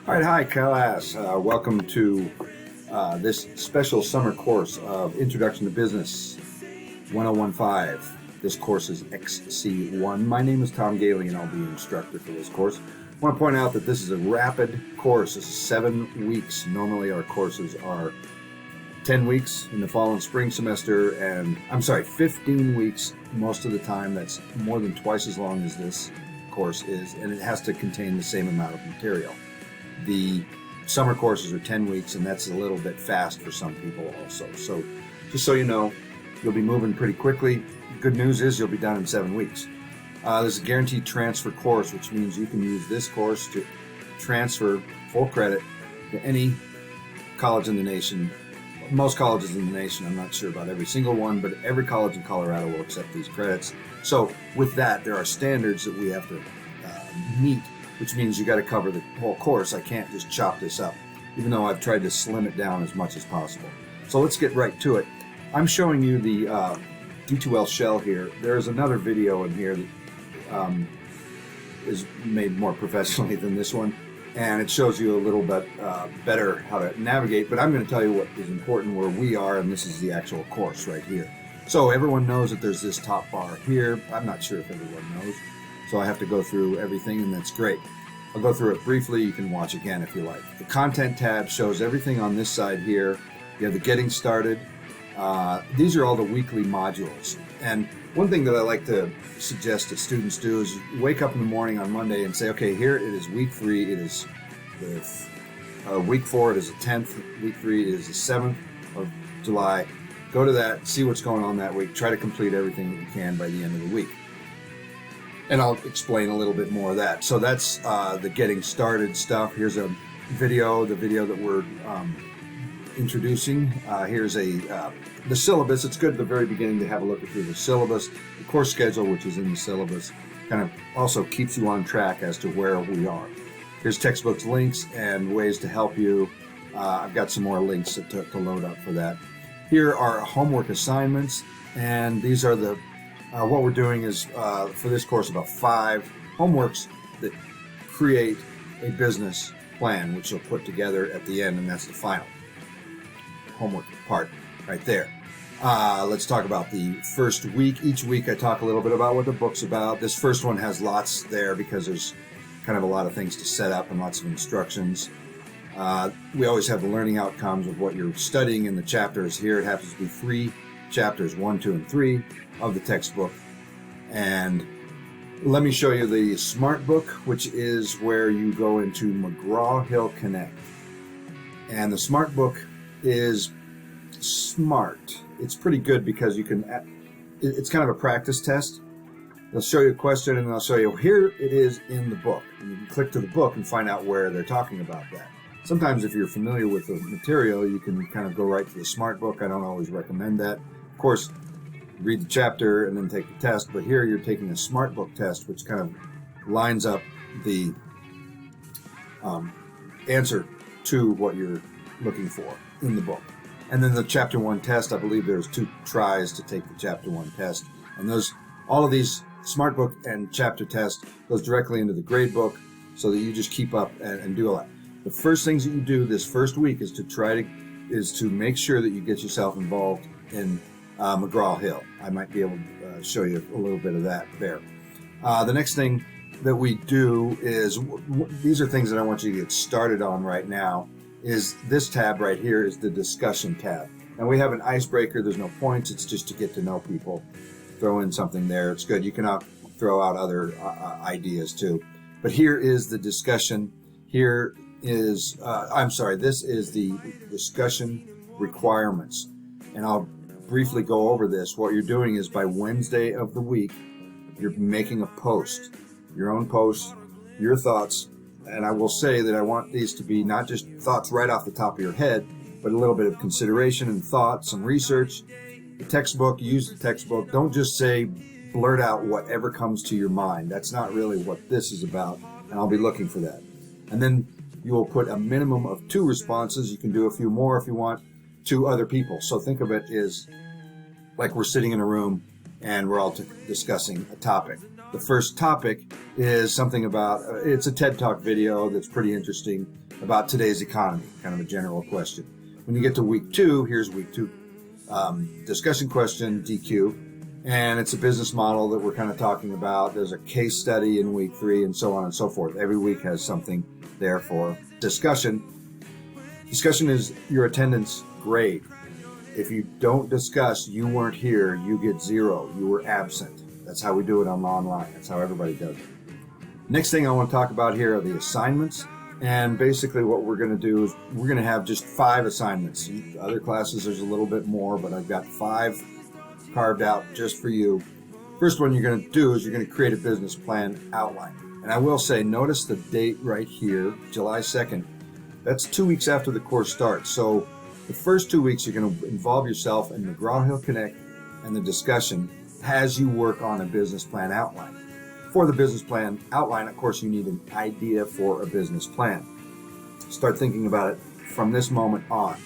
All right, hi, class. Welcome to this special summer course of Introduction to Business 1015. This course is XC1. My name is Tom Gailey, and I'll be your instructor for this course. I want to point out that this is a rapid course. This is 7 weeks. Normally, our courses are 10 weeks in the fall and spring semester, and 15 weeks most of the time. That's more than twice as long as this course is, and it has to contain the same amount of material. The summer courses are 10 weeks, and that's a little bit fast for some people also. So just so you know, you'll be moving pretty quickly. Good news is you'll be done in 7 weeks. There's a guaranteed transfer course, which means you can use this course to transfer full credit to any college in the nation. Most colleges in the nation, I'm not sure about every single one, but every college in Colorado will accept these credits. So with that, there are standards that we have to meet, which means you got to cover the whole course. I can't just chop this up, even though I've tried to slim it down as much as possible. So let's get right to it. I'm showing you the D2L shell here. There's another video in here that is made more professionally than this one, and it shows you a little bit better how to navigate, but I'm going to tell you what is important where we are, and this is the actual course right here. So everyone knows that there's this top bar here. I'm not sure if everyone knows, so I have to go through everything, and that's great. I'll go through it briefly. You can watch again if you like. The content tab shows everything on this side here. You have the getting started. These are all the weekly modules. And one thing that I like to suggest that students do is you wake up in the morning on Monday and say, okay, here it is week 3. It is week 4. It is the 10th. Week 3 it is the 7th of July. Go to that, see what's going on that week. Try to complete everything that you can by the end of the week. And I'll explain a little bit more of that. So that's the getting started stuff. Here's a video, the video that we're introducing. Here's the syllabus. It's good at the very beginning to have a look through the syllabus. The course schedule, which is in the syllabus, kind of also keeps you on track as to where we are. Here's textbooks, links, and ways to help you. I've got some more links to load up for that. Here are homework assignments, and these are the what we're doing is for this course about 5 homeworks that create a business plan, which you'll put together at the end, and that's the final homework part right there. Let's talk about the first week. Each week I talk a little bit about what the book's about. This first one has lots there because there's kind of a lot of things to set up and lots of instructions. We always have the learning outcomes of what you're studying in the chapters. Here it happens to be 3 chapters, 1, 2, and 3 of the textbook. And let me show you the Smart Book, which is where you go into McGraw-Hill Connect. And the Smart Book is smart. It's pretty good because you can, it's kind of a practice test. They'll show you a question and they'll show you, here it is in the book. And you can click to the book and find out where they're talking about that. Sometimes if you're familiar with the material, you can kind of go right to the Smart Book. I don't always recommend that. Of course, read the chapter and then take the test, but here you're taking a Smart Book test, which kind of lines up the answer to what you're looking for in the book. And then the Chapter 1 test, I believe there's 2 tries to take the Chapter 1 test. And all of these Smart Book and chapter test goes directly into the grade book so that you just keep up and do a lot. The first things that you do this first week is to make sure that you get yourself involved in McGraw-Hill. I might be able to show you a little bit of that there. The next thing that we do is, these are things that I want you to get started on right now, is this tab right here is the discussion tab. And we have an icebreaker. There's no points. It's just to get to know people. Throw in something there. It's good. You can throw out other ideas too. But here is the discussion. Here is, this is the discussion requirements. And I'll briefly go over this. What you're doing is by Wednesday of the week, you're making a post, your own post, your thoughts. And I will say that I want these to be not just thoughts right off the top of your head, but a little bit of consideration and thought, some research. The textbook, use the textbook. Don't just say, blurt out whatever comes to your mind. That's not really what this is about, and I'll be looking for that. And then you will put a minimum of 2 responses. You can do a few more if you want, to other people. So think of it as like we're sitting in a room and we're all discussing a topic. The first topic is something about, it's a TED Talk video that's pretty interesting about today's economy, kind of a general question. When you get to week 2, here's week 2. Discussion question, DQ, and it's a business model that we're kind of talking about. There's a case study in week 3 and so on and so forth. Every week has something there for discussion. Discussion is your attendance grade. If you don't discuss, you weren't here, you get 0. You were absent. That's how we do it online. That's how everybody does it. Next thing I want to talk about here are the assignments. And basically what we're going to do is we're going to have just 5 assignments. Other classes there's a little bit more, but I've got 5 carved out just for you. First one you're going to do is you're going to create a business plan outline. And I will say, notice the date right here, July 2nd. That's 2 weeks after the course starts. So the first 2 weeks you're going to involve yourself in McGraw-Hill Connect and the discussion as you work on a business plan outline. For the business plan outline, of course, you need an idea for a business plan. Start thinking about it from this moment on.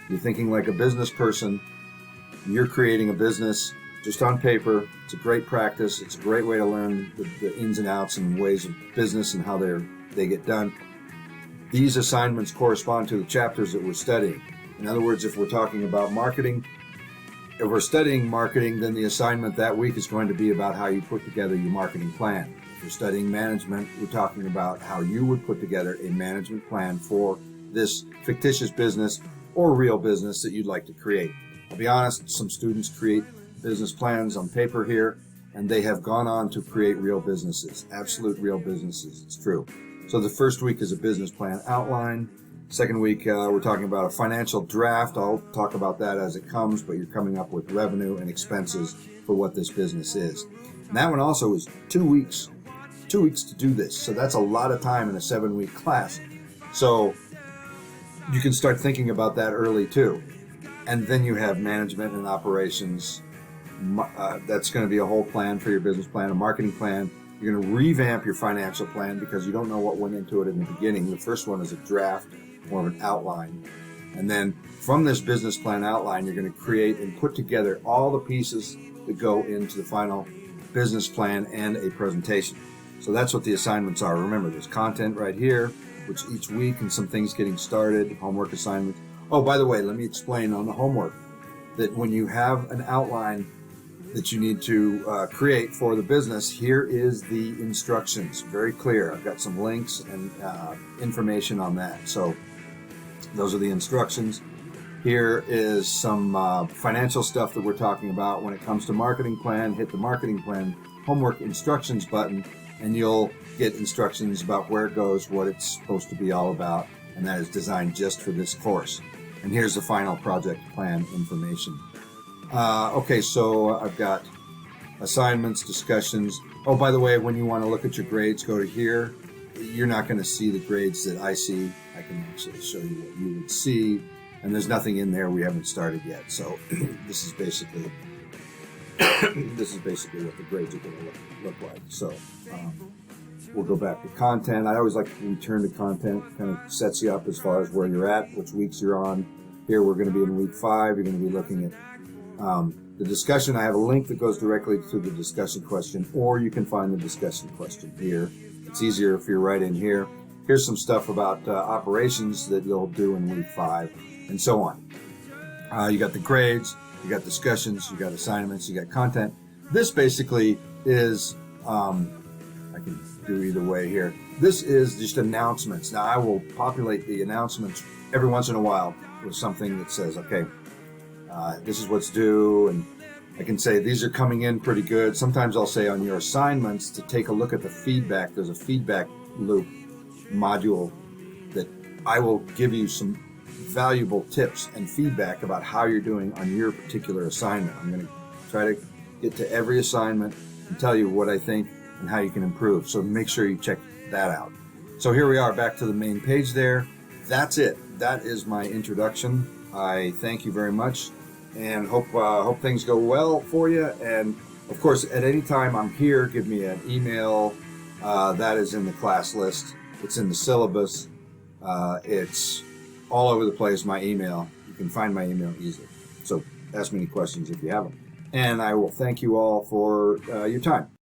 You're thinking like a business person. You're creating a business just on paper. It's a great practice. It's a great way to learn the ins and outs and ways of business and how they get done. These assignments correspond to the chapters that we're studying. In other words, if we're talking about marketing, if we're studying marketing, then the assignment that week is going to be about how you put together your marketing plan. If you're studying management, we're talking about how you would put together a management plan for this fictitious business or real business that you'd like to create. I'll be honest, some students create business plans on paper here, and they have gone on to create real businesses, absolute real businesses. It's true. So the first week is a business plan outline. Second week, we're talking about a financial draft. I'll talk about that as it comes, but you're coming up with revenue and expenses for what this business is. And that one also is 2 weeks. 2 weeks to do this. So that's a lot of time in a 7-week class. So you can start thinking about that early too. And then you have management and operations. That's going to be a whole plan for your business plan, a marketing plan. You're going to revamp your financial plan because you don't know what went into it in the beginning. The first one is a draft, more of an outline. And then from this business plan outline, you're going to create and put together all the pieces that go into the final business plan and a presentation. So that's what the assignments are. Remember, there's content right here, which each week and some things getting started, homework assignments. Oh, by the way, let me explain on the homework that when you have an outline that you need to create for the business, here is the instructions. Very clear. I've got some links and information on that. So those are the instructions. Here is some financial stuff that we're talking about. When it comes to marketing plan, hit the marketing plan homework instructions button, and you'll get instructions about where it goes, what it's supposed to be all about, and that is designed just for this course. And here's the final project plan information. Okay, so I've got assignments, discussions. Oh, by the way, when you want to look at your grades, go to here. You're not going to see the grades that I see. I can actually show you what you would see. And there's nothing in there we haven't started yet. So this is basically what the grades are going to look like. So we'll go back to content. I always like to return to content. Kind of sets you up as far as where you're at, which weeks you're on. Here we're going to be in week 5. You're going to be looking at the discussion. I have a link that goes directly to the discussion question, or you can find the discussion question here. It's easier if you're right in here. Here's some stuff about operations that you'll do in week 5, and so on. You got the grades, you got discussions, you got assignments, you got content. This basically is, I can do either way here. This is just announcements. Now I will populate the announcements every once in a while with something that says, okay, this is what's due, and I can say these are coming in pretty good. Sometimes I'll say on your assignments to take a look at the feedback. There's a feedback loop module that I will give you some valuable tips and feedback about how you're doing on your particular assignment. I'm going to try to get to every assignment and tell you what I think and how you can improve. So make sure you check that out. So here we are, back to the main page there. That's it. That is my introduction. I thank you very much, and hope things go well for you. And of course, at any time I'm here, give me an email. That is in the class list. It's in the syllabus. It's all over the place, my email. You can find my email easily. So ask me any questions if you have them. And I will thank you all for your time.